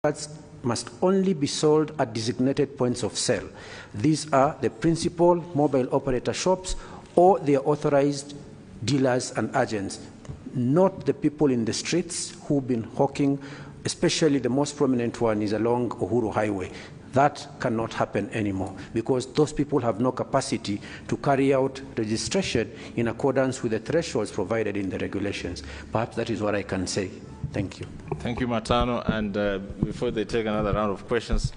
cards must only be sold at designated points of sale. These are the principal mobile operator shops or their authorized dealers and agents, not the people in the streets who've been hawking, especially the most prominent one is along Uhuru Highway. That cannot happen anymore because those people have no capacity to carry out registration in accordance with the thresholds provided in the regulations. Perhaps that is what I can say. Thank you. Thank you, Matano. And before they take another round of questions,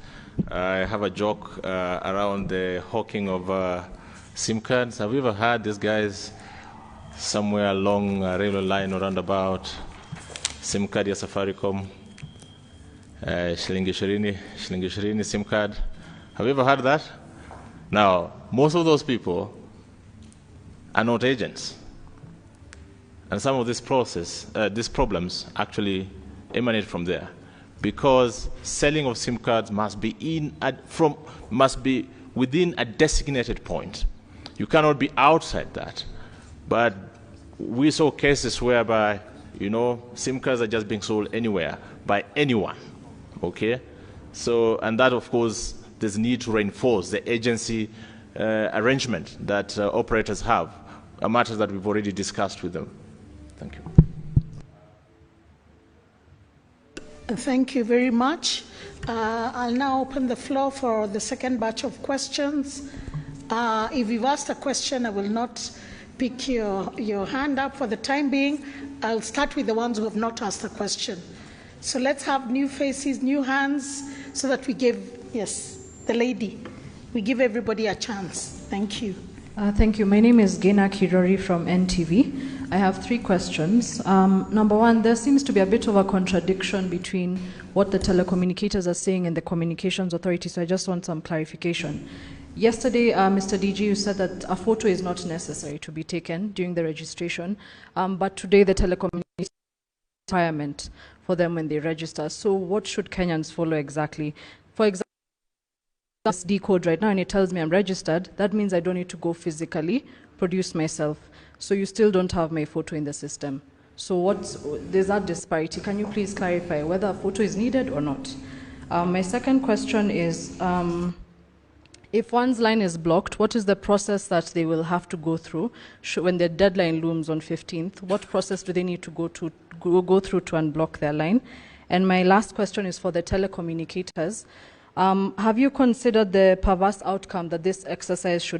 I have a joke around the hawking of SIM cards. Have you ever heard these guys somewhere along a railway line or roundabout, SIM card ya Safaricom, shilingi 20 SIM card? Have you ever heard that? Now, most of those people are not agents. And some of these problems actually emanate from there, because selling of SIM cards must be within a designated point. You cannot be outside that. But we saw cases whereby, SIM cards are just being sold anywhere by anyone. Okay, so and that of course there's a need to reinforce the agency arrangement that operators have, a matter that we've already discussed with them. Thank you. Thank you very much. I'll now open the floor for the second batch of questions. If you've asked a question, I will not pick your hand up for the time being. I'll start with the ones who have not asked a question. So let's have new faces, new hands, so that we give, yes, the lady, we give everybody a chance. Thank you. Thank you. My name is Gena Kirori from NTV. I have 3 questions. Number one, there seems to be a bit of a contradiction between what the telecommunicators are saying and the Communications Authority, so I just want some clarification. Yesterday, Mr. DG, you said that a photo is not necessary to be taken during the registration, but today the telecommunications requirement for them when they register. So what should Kenyans follow exactly? For example, this SD code right now and it tells me I'm registered, that means I don't need to go physically produce myself. So you still don't have my photo in the system. So there's that disparity. Can you please clarify whether a photo is needed or not? My second question is, if one's line is blocked, what is the process that they will have to go through when their deadline looms on 15th? What process do they need to go through to unblock their line? And my last question is for the telecommunicators. Have you considered the perverse outcome that this exercise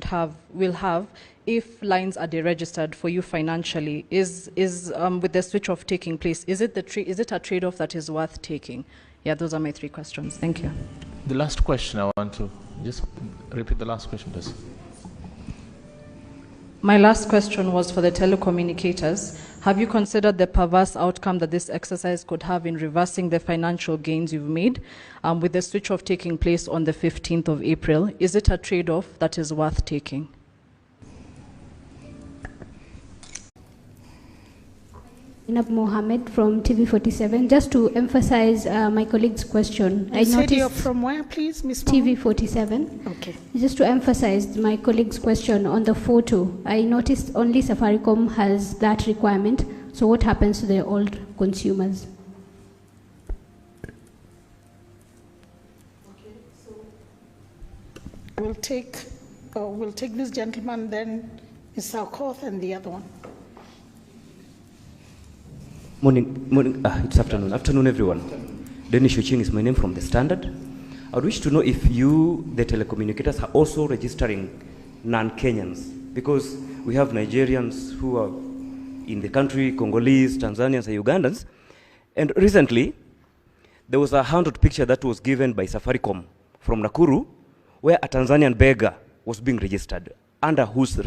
will have if lines are deregistered for you financially? Is with the switch off taking place, is it a trade-off that is worth taking? Yeah, those are my 3 questions. Thank you. The last question, I want to just repeat the last question, please. My last question was for the telecommunicators. Have you considered the perverse outcome that this exercise could have in reversing the financial gains you've made with the switch off taking place on the 15th of April? Is it a trade-off that is worth taking? Zainab Mohammed from TV47. Just to emphasize my colleague's question, I noticed you're from where, please, Ms. TV47. Okay. Just to emphasize my colleague's question on the photo, I noticed only Safaricom has that requirement. So what happens to the old consumers? Okay, so we'll take this gentleman, then Ms. Saukoth, and the other one. Morning, it's afternoon. Afternoon, everyone. Dennis Shuching is my name from The Standard. I would wish to know if you, the telecommunicators, are also registering non-Kenyans, because we have Nigerians who are in the country, Congolese, Tanzanians, and Ugandans. And recently, there was a handled picture that was given by Safaricom from Nakuru, where a Tanzanian beggar was being registered. Under whose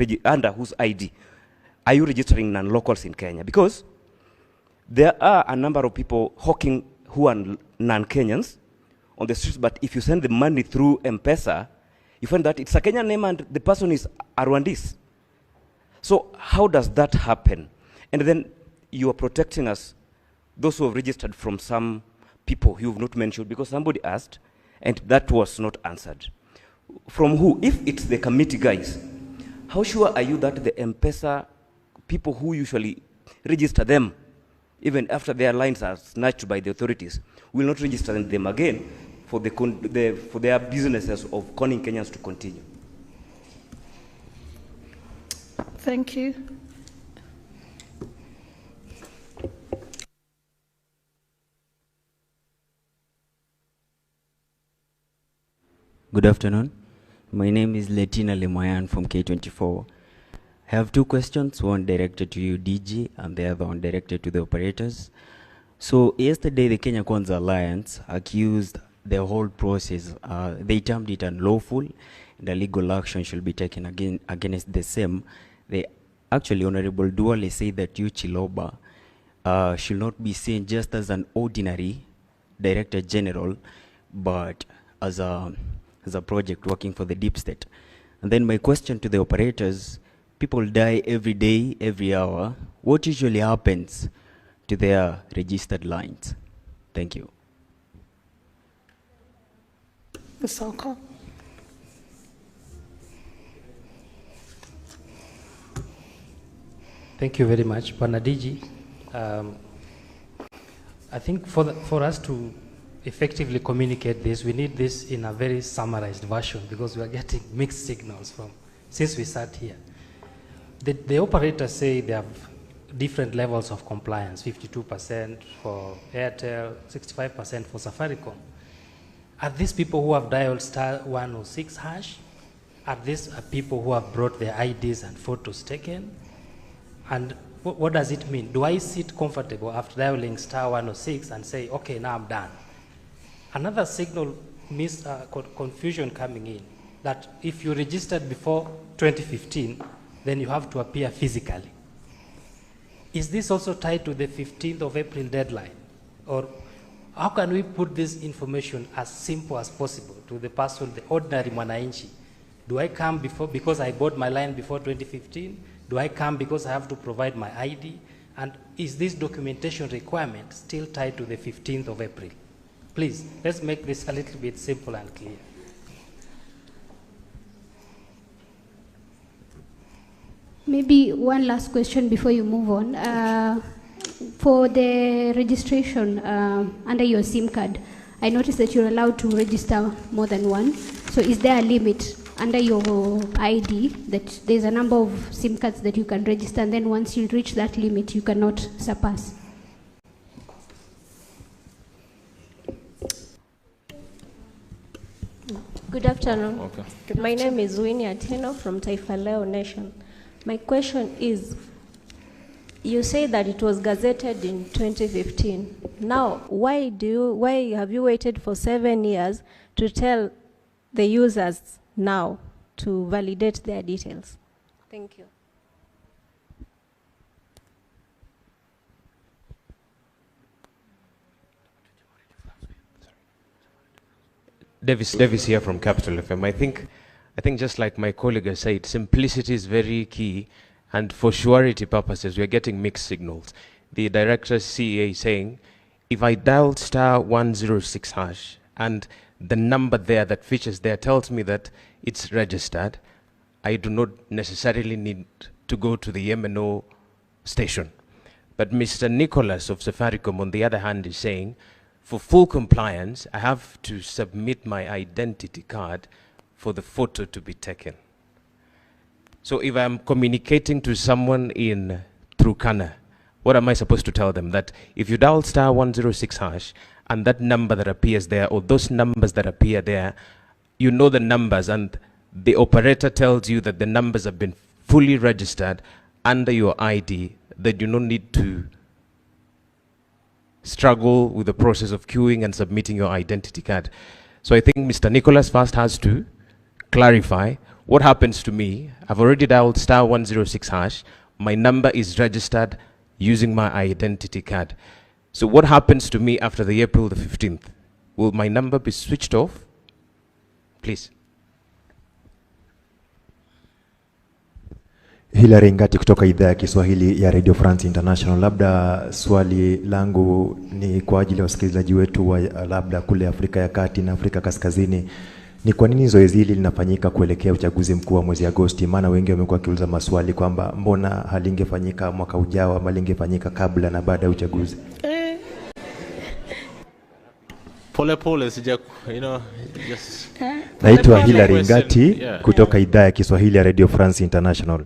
ID? Are you registering non-locals in Kenya? Because there are a number of people hawking who are non-Kenyans on the streets, but if you send the money through M-Pesa, you find that it's a Kenyan name and the person is a Rwandese. So how does that happen? And then you are protecting us, those who have registered, from some people you've not mentioned, because somebody asked and that was not answered. From who? If it's the committee guys, how sure are you that the M-Pesa people who usually register them even after their lines are snatched by the authorities, will not register them again for their businesses of conning Kenyans to continue. Thank you. Good afternoon. My name is Letina Lemoyan from K24. I have two questions, one directed to you, DG, and the other one directed to the operators. So yesterday, the Kenya Kwanza Alliance accused the whole process. They termed it unlawful, and a legal action should be taken against the same. They actually, Honorable Duale said that you, Chiloba, should not be seen just as an ordinary Director General, but as a project working for the deep state. And then my question to the operators, people die every day, every hour. What usually happens to their registered lines? Thank you. Mr. Oko. Thank you very much, Panadiji. I think for us to effectively communicate this, we need this in a very summarized version because we are getting mixed signals since we sat here. The operators say they have different levels of compliance, 52% for Airtel, 65% for Safaricom. Are these people who have dialed *106 hash? Are these people who have brought their IDs and photos taken? And what does it mean? Do I sit comfortable after dialing *106 and say, okay, now I'm done? Another signal confusion coming in, that if you registered before 2015, then you have to appear physically. Is this also tied to the 15th of April deadline? Or how can we put this information as simple as possible to the person, the ordinary mwananchi? Do I come because I bought my line before 2015? Do I come because I have to provide my ID? And is this documentation requirement still tied to the 15th of April? Please, let's make this a little bit simple and clear. Maybe one last question before you move on. For the registration under your SIM card, I noticed that you're allowed to register more than one. So is there a limit under your ID that there's a number of SIM cards that you can register, and then once you reach that limit, you cannot surpass? Good afternoon. Okay. My name is Winnie Atino from Taifa Leo Nation. My question is, you say that it was gazetted in 2015. Now, why have you waited for 7 years to tell the users now to validate their details? Thank you. Davis here from Capital FM. I think just like my colleague has said, simplicity is very key, and for surety purposes, we are getting mixed signals. The director's CA is saying, if I dialed *106 hash and the number there that features there tells me that it's registered, I do not necessarily need to go to the MNO station. But Mr. Nicholas of Safaricom, on the other hand, is saying, for full compliance, I have to submit my identity card for the photo to be taken. So if I'm communicating to someone in Turkana, what am I supposed to tell them? That if you dial *106 hash and that number that appears there, or those numbers that appear there, you know the numbers, and the operator tells you that the numbers have been fully registered under your ID, that you don't need to struggle with the process of queuing and submitting your identity card. So I think Mr. Nicholas first has to clarify what happens to me. I've already dialed *106 hash. My number is registered using my identity card. So what happens to me after the April the 15th? Will my number be switched off? Please. Hilary Ngati kutoka idhaa ya Kiswahili ya Radio France International. Labda swali langu ni kwa ajili ya wasikilizaji wetu wa labda kule Afrika ya Kati na Afrika Kaskazini. Ni kwa nini zoezi hili linafanyika kuelekea uchaguzi mkuu wa mwezi Agosti? Maana wengi wamekuwa wakiuliza maswali kwamba mbona halingefanyika mwaka ujao ama lingefanyika kabla na baada ya uchaguzi. Pole sija, just Naitwa Hilary Ngati kutoka idhaa ya Kiswahili ya Radio France International.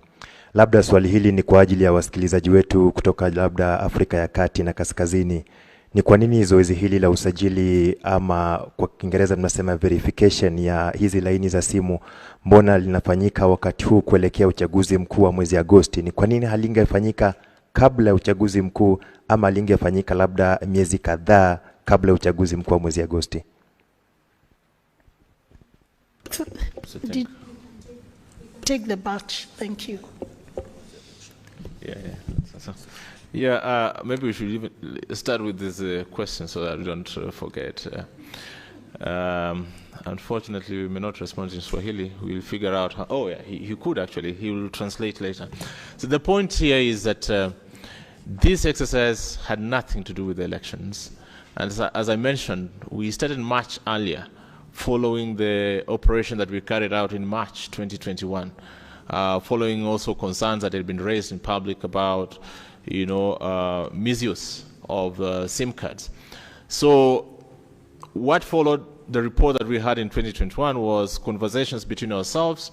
Labda swali hili ni kwa ajili ya wasikilizaji wetu kutoka labda Afrika ya Kati na Kaskazini. Ni kwa nini zoezi hili la usajili ama kwa Kiingereza tunasema verification ya hizi laini za simu mbona linafanyika wakati huu kuelekea uchaguzi mkuu wa mwezi Agosti? Ni kwa nini halingefanyika kabla ya uchaguzi mkuu ama lingefanyika labda miezi kadhaa kabla ya uchaguzi mkuu wa mwezi Agosti? Take the batch. Thank you. Maybe we should even start with this question so that we don't forget. Unfortunately, we may not respond in Swahili. We'll figure out how. He could actually. He will translate later. So the point here is that this exercise had nothing to do with the elections. And as I mentioned, we started much earlier, following the operation that we carried out in March 2021, following also concerns that had been raised in public about, misuse of SIM cards. So what followed the report that we had in 2021 was conversations between ourselves